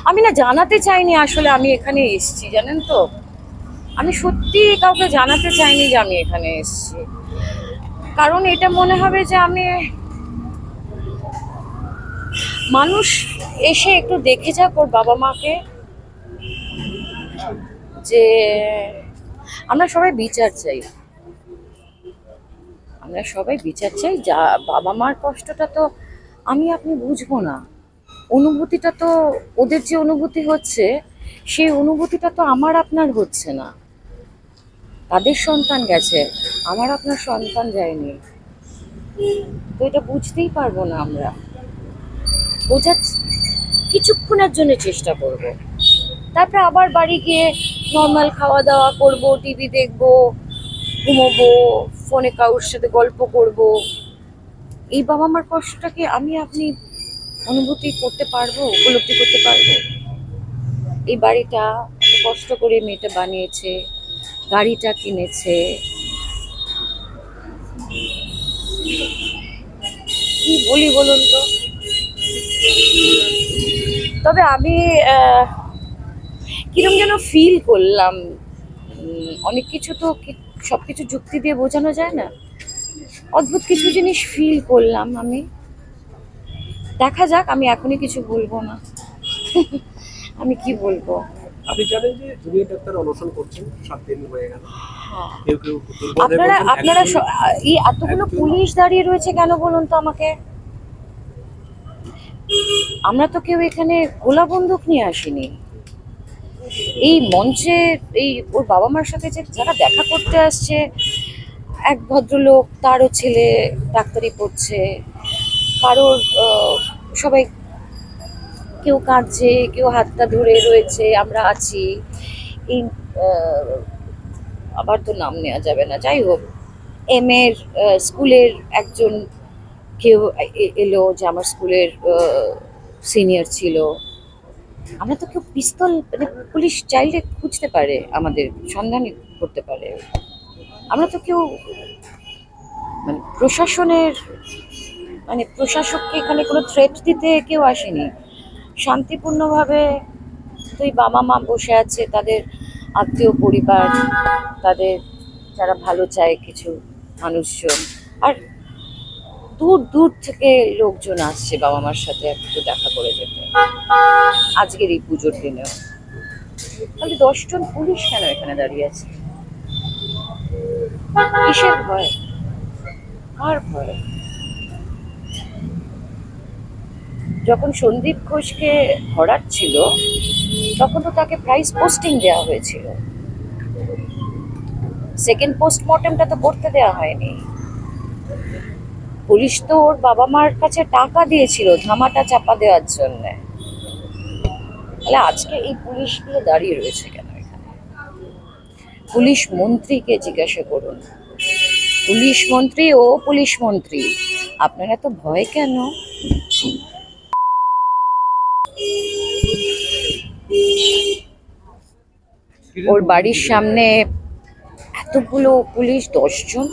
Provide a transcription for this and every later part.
আমি না জানাতে চাইনি আসলে আমি এখানে এসেছি, জানেন তো। আমি সত্যি কাউকে জানাতে চাইনি যে আমি এখানে এসেছি, কারণ এটা মনে হবে যে আমি মানুষ এসে একটু দেখে যাক ওর বাবা মাকে, যে আমরা সবাই বিচার চাই, আমরা সবাই বিচার চাই। যা বাবা মার কষ্টটা তো আমি আপনি বুঝবো না, অনুভূতিটা তো ওদের যে অনুভূতি হচ্ছে সেই অনুভূতিটা তো আমার আপনার হচ্ছে না। তাদের সন্তান গেছে, আমার আপনার সন্তান যায়নি, তো এটা বুঝতেই পারবো না আমরা। বোঝার কিছুক্ষণের জন্য চেষ্টা করব, তারপরে আবার বাড়ি গিয়ে নর্মাল খাওয়া দাওয়া করব, টিভি দেখবো, ঘুমোবো, ফোনে কারোর সাথে গল্প করব। এই বাবা মার কষ্টটাকে আমি আপনি অনুভূতি করতে পারবো, উপলব্ধি করতে পারবো? এই বাড়িটা এত কষ্ট করে মেয়েটা বানিয়েছে, গাড়িটা কিনেছে, কি বলি বলুন তো। তবে আমি কিরম যেন ফিল করলাম, অনেক কিছু তো সবকিছু যুক্তি দিয়ে বোঝানো যায় না, অদ্ভুত কিছু জিনিস ফিল করলাম আমি। দেখা যাক, আমি এখনই কিছু বলবো না। আমি কি বলবো। আপনি জানেন যে জুনিয়র ডাক্তার অনশন করছেন, 7 দিন হয়ে গেল। কেউ কেউ আপনারা আপনারা এই এতগুলো পুলিশ দাঁড়িয়ে রয়েছে কেন বলুন তো আমাকে? আমরা তো কেউ এখানে গোলা বন্দুক নিয়ে আসিনি। এই মঞ্চে এই ওর বাবা মার সাথে যে যারা দেখা করতে আসছে, এক ভদ্রলোক, তারও ছেলে ডাক্তারি পড়ছে, কারোর সবাই কেউ কাঁদছে, কেউ হাতটা ধরে রয়েছে, আমরা আছি। এই আবার তো নাম নেওয়া যাবে না, যাই হোক, এর স্কুলের একজন কেউ এলো যে আমার স্কুলের সিনিয়র ছিল। আমরা তো কেউ পিস্তল, মানে পুলিশ চাইলে খুঁজতে পারে, আমাদের সন্ধান করতে পারে। আমরা তো কেউ মানে প্রশাসনের, মানে প্রশাসককে এখানে কোনো থ্রেট দিতে কেউ আসেনি। শান্তিপূর্ণভাবে তুই বাবা মা বসে আছে, তাদের আত্মীয় পরিবার, তাদের যারা ভালো চায় কিছু মানুষজন, আর দূর দূর থেকে লোকজন আসছে বাবা মার সাথে একটু দেখা করে যেতে আজকের এই পুজোর দিনেও। তাহলে 10 জন পুলিশ কেন এখানে দাঁড়িয়ে আছে? কিসের ভয়? কার ভয়? যখন সন্দীপ ঘোষকে ধরাচ্ছিল তখন তো তাকে প্রাইস পোস্টিং দেওয়া হয়েছিল, সেকেন্ড পোস্টমর্টেমটা তো করতে দেওয়া হয়নি। পুলিশ তো ওর বাবা মার কাছে টাকা দিয়েছিল ধামাটা চাপা দেওয়ার জন্য। তাহলে আজকে এই পুলিশগুলো দাঁড়িয়ে রয়েছে কেন এখানে? পুলিশ মন্ত্রীকে জিজ্ঞাসা করুন, পুলিশ মন্ত্রী ও পুলিশ মন্ত্রী, আপনারা তো ভয় কেন? ওর বাড়ির সামনে এতগুলো পুলিশ, 10 জন।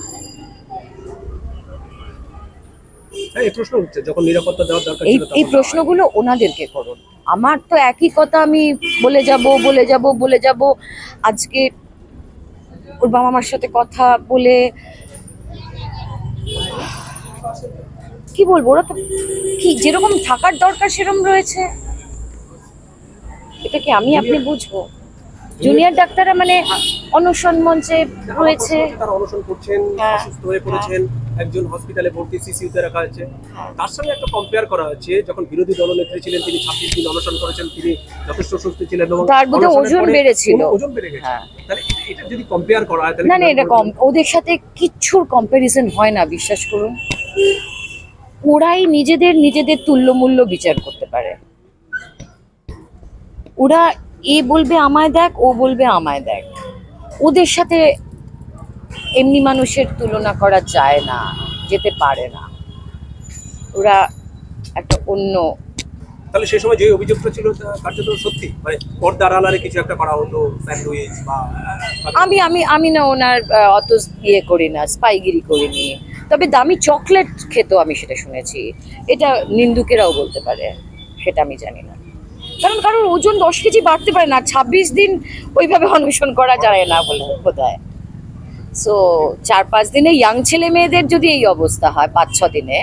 এই প্রশ্নগুলো ওনাদেরকে করুন, আমার তো একই কথা আমি বলে যাব। আজকে ওর বাবা মার সাথে কথা বলে কি বলবো, ওরা তো কি যেরকম থাকার দরকার সেরকম রয়েছে। এটা কি আমি আপনি বুঝবো? জুনিয়র ডাক্তাররা মানে অনশন মঞ্চে রয়েছে, তারা অনশন করছেন, অসুস্থ হয়ে পড়েছেন, একজন হসপিটালে ভর্তি, সিসিইউতে রাখা আছে। তার সঙ্গে একটা কম্পেয়ার করা হচ্ছে, যখন বিরোধী দলনেত্রী ছিলেন তিনি 26 দিন অনশন করেছেন, তিনি যথেষ্ট সুস্থ ছিলেন এবং তার মধ্যে ওজন বেড়েছিল, ওজন বেড়ে গেছে। তাহলে এটা যদি কম্পেয়ার করা হয়, তাহলে না এটা ওদের সাথে কিচ্ছুর কম্প্যারিজন হয় না, বিশ্বাস করুন। ওরাই নিজেদের তুল্যমূল্য বিচার করতে পারে। ওরা এ বলবে আমায় দেখ, ও বলবে আমায় দেখ, ওদের সাথে এমনি মানুষের তুলনা করা যায় না, যেতে পারে না। ওরা একটা অন্য। তাহলে সেই সময় যে অভিযোগটা ছিল কার্যত সত্যি, মানে পর্দার আড়ালে কিছু একটা করা হতো, স্যান্ডউইচ বা আমি না ওনার অত ইয়ে করি না, স্পাইগিরি করিনি। তবে দামি চকলেট খেতো আমি সেটা শুনেছি, এটা নিন্দুকেরাও বলতে পারে, সেটা আমি জানি না। কারণ কারোর ওজন 10 কেজি বাড়তে পারে না, 26 দিন ওইভাবে অনশন করা যায় না বলে বোধ হয়। সো 4-5 দিনে ইয়াং ছেলে মেয়েদের যদি এই অবস্থা হয় 5-6 দিনে,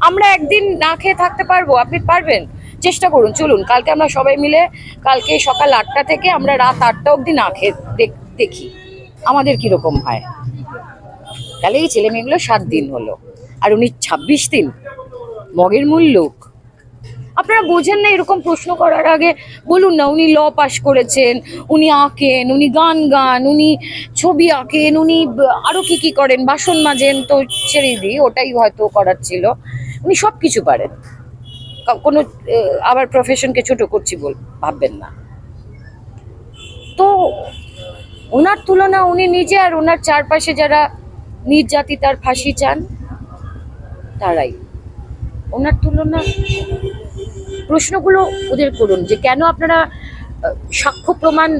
আমরা একদিন না খেয়ে থাকতে পারবো? আপনি পারবেন? চেষ্টা করুন, চলুন কালকে আমরা সবাই মিলে, কালকে সকাল 8টা থেকে আমরা রাত 8টা অবধি না খেয়ে দেখি আমাদের কিরকম হয়। তাহলে এই ছেলে মেয়েগুলো 7 দিন হলো, আর উনি 26 দিন, মগের মূল লোক। আপনারা বোঝেন না? এরকম প্রশ্ন করার আগে বলুন না উনি ল পাশ করেছেন, উনি আঁকেন, উনি গান গান, উনি ছবি আঁকেন, উনি আরো কি কি করেন, বাসন মাজেন, তো ছেড়ে দিই, ওটাই হয়তো করার ছিল। উনি সব কিছু পারেন, কোনো আবার প্রফেশনকে ছোট করছি ভাববেন না। তো ওনার তুলনা উনি নিজে আর ওনার চারপাশে যারা নির্যাতি তার ফাঁসি চান তারাই। ওনার তুলনা, প্রশ্নগুলো ওদের করুন যে কেন আপনারা সাক্ষ্য প্রমাণ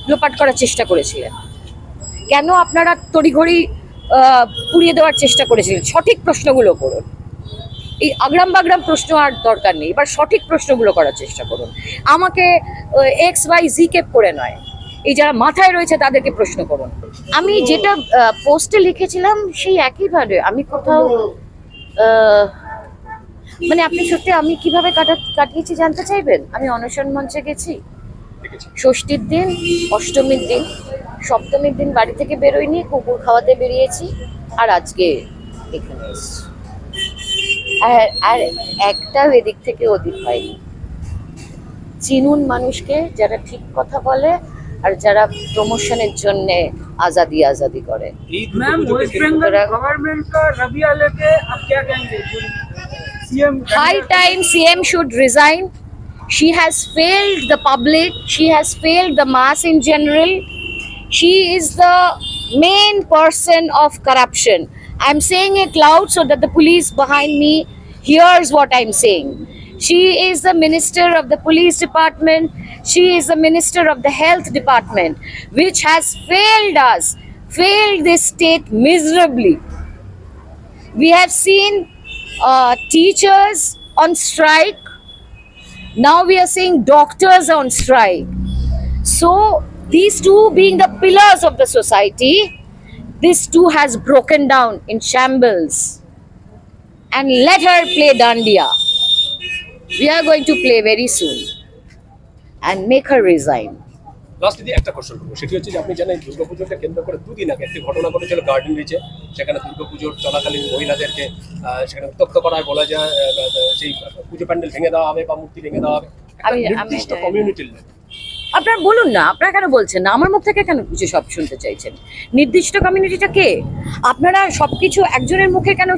লোপাট করার চেষ্টা করেছিলেন, কেন আপনারা তড়িঘড়ি পুড়িয়ে দেওয়ার চেষ্টা করেছিলেন। সঠিক প্রশ্নগুলো করুন, এই আগ্রাম বাগ্রাম প্রশ্ন আর দরকার নেই। এবার সঠিক প্রশ্নগুলো করার চেষ্টা করুন, আমাকে XYZ কে করে নয়, এই যারা মাথায় রয়েছে তাদেরকে প্রশ্ন করুন। আমি যেটা পোস্টে লিখেছিলাম সেই একইভাবে আমি কোথাও মানে আপনি সত্যি আমি কিভাবে কাটিয়েছি জানতে চাইবেন? আমি অনশন মঞ্চে গেছি ষষ্ঠীর দিন, অষ্টমীর দিন, সপ্তমীর দিন বাড়ি থেকে বেরোয়নি, কুকুর খাওয়াতে বেরিয়েছি, আর আজকে এখানে এসেছি। আর একটাও এদিক থেকে ওদিক হয়নি। চিনুন মানুষকে যারা ঠিক কথা বলে আর যারা প্রমোশনের জন্য আজাদি করে। मैम वेस्ट बंगाल गवर्नमेंट का रबिया लेके अब क्या कहेंगे? CM High time CM should resign. She has failed the public. She has failed the mass in general. She is the main person of corruption. I'm saying it loud so that the police behind me hears what I'm saying. She is the minister of the police department. She is the minister of the health department, which has failed us, failed this state miserably. We have seen teachers on strike. Now we are seeing doctors on strike. So these two being the pillars of the society, this too has broken down in shambles. And let her play Dandiya. We are going to play very soon and make her resign. লাস্টে দিয়ে একটা question করবো, সেটি হচ্ছে যে আপনি জানেন দুর্গাপুজোকে কেন্দ্র করে 2 দিন আগে একটি ঘটনা ঘটেছিল গার্ডেন রিচে। সেখানে দুর্গাপুজোর চলাকালীন মহিলাদেরকে সেখানে উত্তক্ত করায় বলা যায় সেই পুজো প্যান্ডেল ভেঙে দেওয়া হবে বা মূর্তি ভেঙে দেওয়া হবে। নির্দিষ্ট কমিউনিটির লোক, আপনারা বলুন না, আপনারা কেন বলছেন না? আমার মুখ থেকে কেন কিছু সব শুনতে চাইছেন? নির্দিষ্ট কমিউনিটিটা কে? আপনারা সবকিছু একজনের মুখে কেন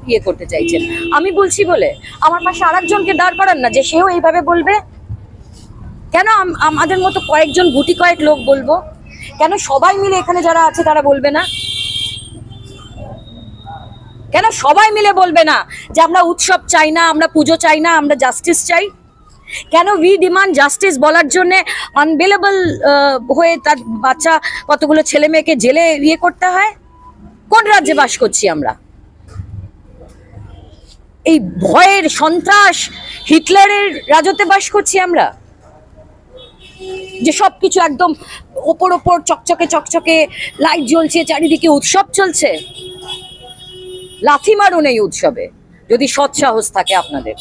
ইয়ে করতে চাইছেন? আমি বলছি বলে আমার পাশে আরেকজনকে দাঁড় করান না যে সেও এইভাবে বলবে। কেন আমাদের মতো কয়েকজন গুটি কয়েক লোক বলবো? কেন সবাই মিলে এখানে যারা আছে তারা বলবে না? কেন সবাই মিলে বলবে না যে আমরা উৎসব চাই না, আমরা পুজো চাই না, আমরা জাস্টিস চাই? কেন উই ডিমান্ড জাস্টিস বলার জন্য আনবেলেবল হয়ে তার বাচ্চা কতগুলো ছেলে মেয়েকে জেলে ইয়ে করতে হয়? কোন রাজ্যে বাস করছি আমরা? এই ভয়ের সন্ত্রাস হিটলারের রাজত্বে বাস করছি আমরা, যে সবকিছু একদম ওপর চকচকে চকচকে লাইট জ্বলছে, চারিদিকে উৎসব চলছে। লাথি মারুন এই উৎসবে যদি সৎ সাহস থাকে আপনাদের।